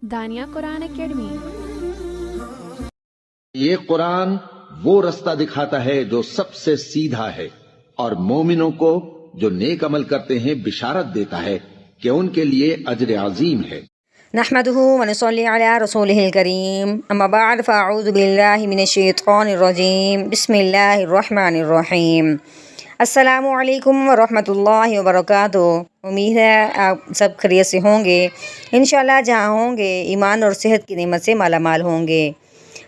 دانیہ قرآن academy. یہ قرآن وہ رستہ دکھاتا ہے جو سب سے سیدھا ہے، اور مومنوں کو جو نیک عمل کرتے ہیں بشارت دیتا ہے کہ ان کے لیے اجر عظیم ہے۔ نحمده ونصلي على رسوله الكريم اما بعد فاعوذ بالله من الشیطان الرجیم بسم اللہ الرحمن الرحیم۔ السلام علیکم ورحمۃ اللہ وبرکاتہ۔ امید ہے آپ سب خیریت سے ہوں گے، انشاءاللہ جہاں ہوں گے ایمان اور صحت کی نعمت سے مالا مال ہوں گے۔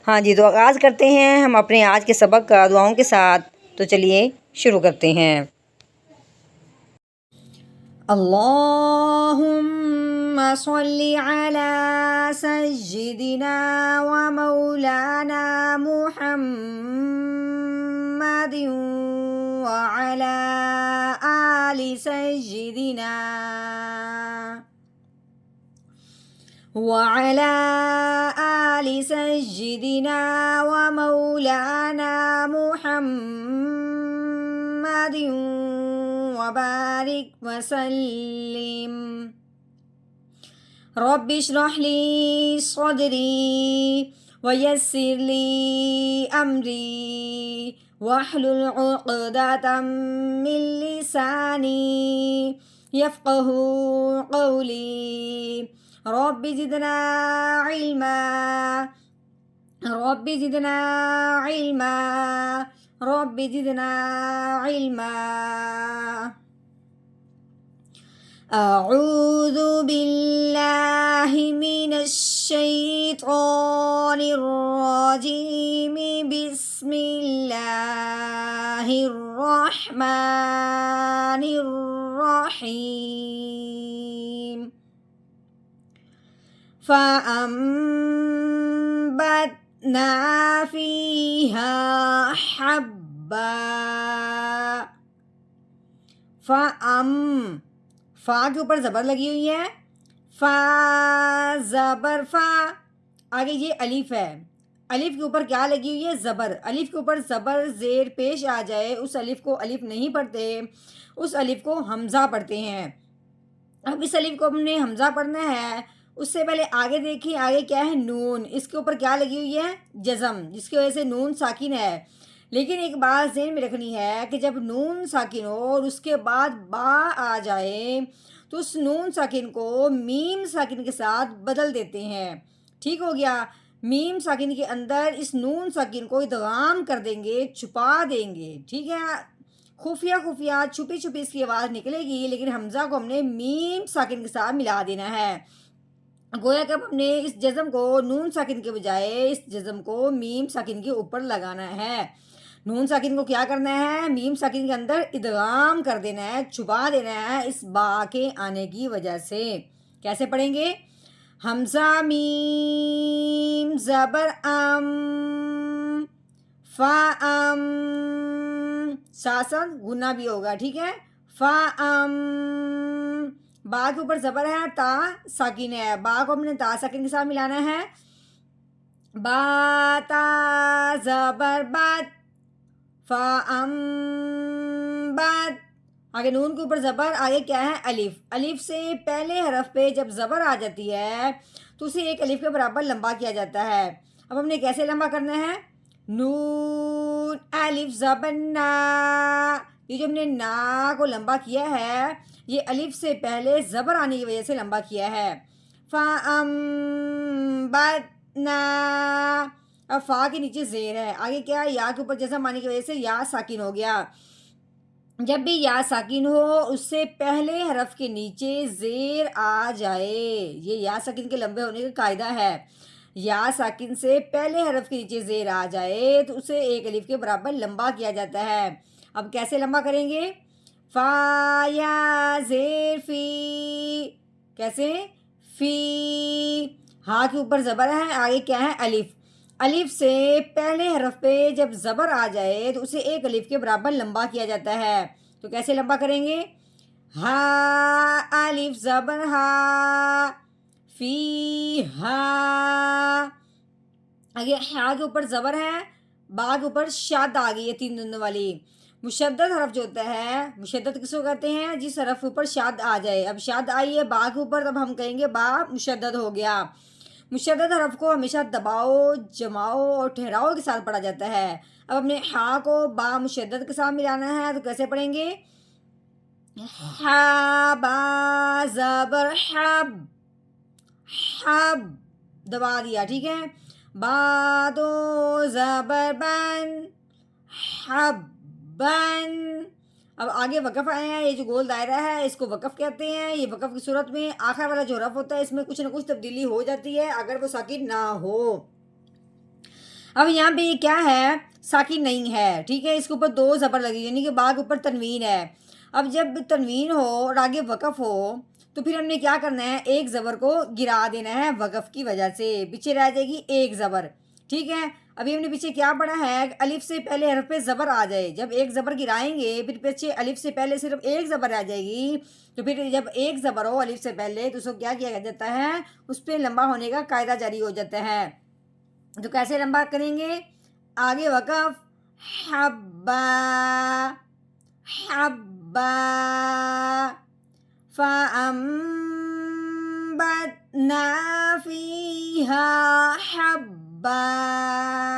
ہاں جی، تو آغاز کرتے ہیں ہم اپنے آج کے سبق کا دعاؤں کے ساتھ۔ تو چلیے شروع کرتے ہیں۔ اللہم صلی علی سیدنا و مولانا محمد وعلی آل سیدنا وعلى آل سيدنا ومولانا محمد وبارك وسلم۔ رب اشرح لي صدري ويسر لي أمري واحلل عقدة من لساني يفقه قولي۔ رب زدنا علما رب زدنا علما رب زدنا علما۔ اعوذ باللہ من الشیطان الرجیم بسم اللہ الرحمن الرحیم۔ فَأَنبَتْنَا فِيهَا حَبًّا۔ فا کے اوپر زبر لگی ہوئی ہے، فا زبر فا، آگے یہ الف ہے، الف کے اوپر کیا لگی ہوئی ہے؟ زبر۔ الف کے اوپر زبر زیر پیش آ جائے اس الف کو الف نہیں پڑھتے، اس الف کو حمزہ پڑھتے ہیں۔ اب اس الف کو ہم نے حمزہ پڑھنا ہے، اس سے پہلے آگے دیکھیں، آگے کیا ہے؟ نون، اس کے اوپر کیا لگی ہوئی ہے؟ جزم، جس کی وجہ سے نون ساکن ہے۔ لیکن ایک بات ذہن میں رکھنی ہے کہ جب نون ساکن ہو اور اس کے بعد با آ جائے تو اس نون ساکن کو میم ساکن کے ساتھ بدل دیتے ہیں۔ ٹھیک ہو گیا؟ میم ساکن کے اندر اس نون ساکن کو ادغام کر دیں گے، چھپا دیں گے۔ ٹھیک ہے؟ خفیہ چھپی اس کی آواز نکلے گی، لیکن حمزہ کو ہم نے میم ساکن کے ساتھ ملا دینا ہے۔ گویا کہ ہم نے اس جزم کو نون ساکن کے بجائے اس جزم کو میم ساکن کے اوپر لگانا ہے۔ نون ساکن کو کیا کرنا ہے؟ میم ساکن کے اندر ادغام کر دینا ہے، چھپا دینا ہے اس با کے آنے کی وجہ سے۔ کیسے پڑھیں گے؟ حمزہ میم زبر ام، فا ام، ساتھ گنا بھی ہوگا، ٹھیک ہے؟ فا ام، با کے اوپر زبر ہے، تا ساکن ہے، با کو ہم نے تا ساکن کے ساتھ ملانا ہے۔ با تا زبر بات، فا ام بات، آگے نون کے اوپر زبر، آگے کیا ہے؟ الف۔ الف سے پہلے حرف پہ جب زبر آ جاتی ہے تو اسے ایک الف کے برابر لمبا کیا جاتا ہے۔ اب ہم نے کیسے لمبا کرنا ہے؟ نون الف زبر نا، یہ جو ہم نے نا کو لمبا کیا ہے یہ الف سے پہلے زبر آنے کی وجہ سے لمبا کیا ہے۔ فا ام بات نا، اب فا کے نیچے زیر ہے، آگے کیا ہے؟ یا کے اوپر جزم آنے کی وجہ سے یا ساکن ہو گیا۔ جب بھی یا ساکن ہو اس سے پہلے حرف کے نیچے زیر آ جائے، یہ یا ساکن کے لمبے ہونے کا قاعدہ ہے۔ یا ساکن سے پہلے حرف کے نیچے زیر آ جائے تو اسے ایک الف کے برابر لمبا کیا جاتا ہے۔ اب کیسے لمبا کریں گے؟ فا یا زیر فی، کیسے؟ فی، ہا کے اوپر زبر ہے، آگے کیا ہے؟ الف۔ الف سے پہلے حرف پہ جب زبر آ جائے تو اسے ایک الف کے برابر لمبا کیا جاتا ہے۔ تو کیسے لمبا کریں گے؟ ہا الف زبر ہا، فی ہا، آگے ہا کے اوپر زبر ہے، با کے اوپر شاد آ گئی ہے تین دندوں والی، مشدد حرف جو ہوتا ہے، مشدد کس کو کہتے ہیں؟ جس حرف کے اوپر شاد آ جائے. اب شاد آئی ہے با کے اوپر، تب ہم کہیں گے با مشدد ہو گیا. مشدد حرف کو ہمیشہ دباؤ، جماؤ اور ٹھہراؤ کے ساتھ پڑھا جاتا ہے. اب اپنے ہا کو با مشدد کے ساتھ ملانا ہے تو کیسے پڑھیں گے؟ ہا با زبر حب، حب دبا دیا، ٹھیک ہے. با دو زبر بن، حبن. اب آگے وقف آئے ہیں، یہ جو گول دائرہ ہے اس کو وقف کہتے ہیں. یہ وقف کی صورت میں آخر والا جو حرف ہوتا ہے اس میں کچھ نہ کچھ تبدیلی ہو جاتی ہے اگر وہ ساکن نہ ہو. اب یہاں پہ یہ کیا ہے؟ ساکن نہیں ہے، ٹھیک ہے. اس کے اوپر دو زبر لگی یعنی کہ با کے اوپر تنوین ہے. اب جب تنوین ہو اور آگے وقف ہو تو پھر ہم نے کیا کرنا ہے؟ ایک زبر کو گرا دینا ہے وقف کی وجہ سے، پیچھے رہ جائے گی ایک زبر، ٹھیک ہے. ابھی ہم نے پیچھے کیا پڑھا ہے؟ الف سے پہلے حرف پہ زبر آ جائے، جب ایک زبر گرائیں گے پھر پیچھے الف سے پہلے صرف ایک زبر آ جائے گی. تو پھر جب ایک زبر ہو الف سے پہلے تو اس کو کیا کیا جاتا ہے؟ اس پہ لمبا ہونے کا قاعدہ جاری ہو جاتا ہے. تو کیسے لمبا کریں گے؟ آگے وقف، حبا، حبا، فَأَنبَتْنَا فِيهَا حَبًّا.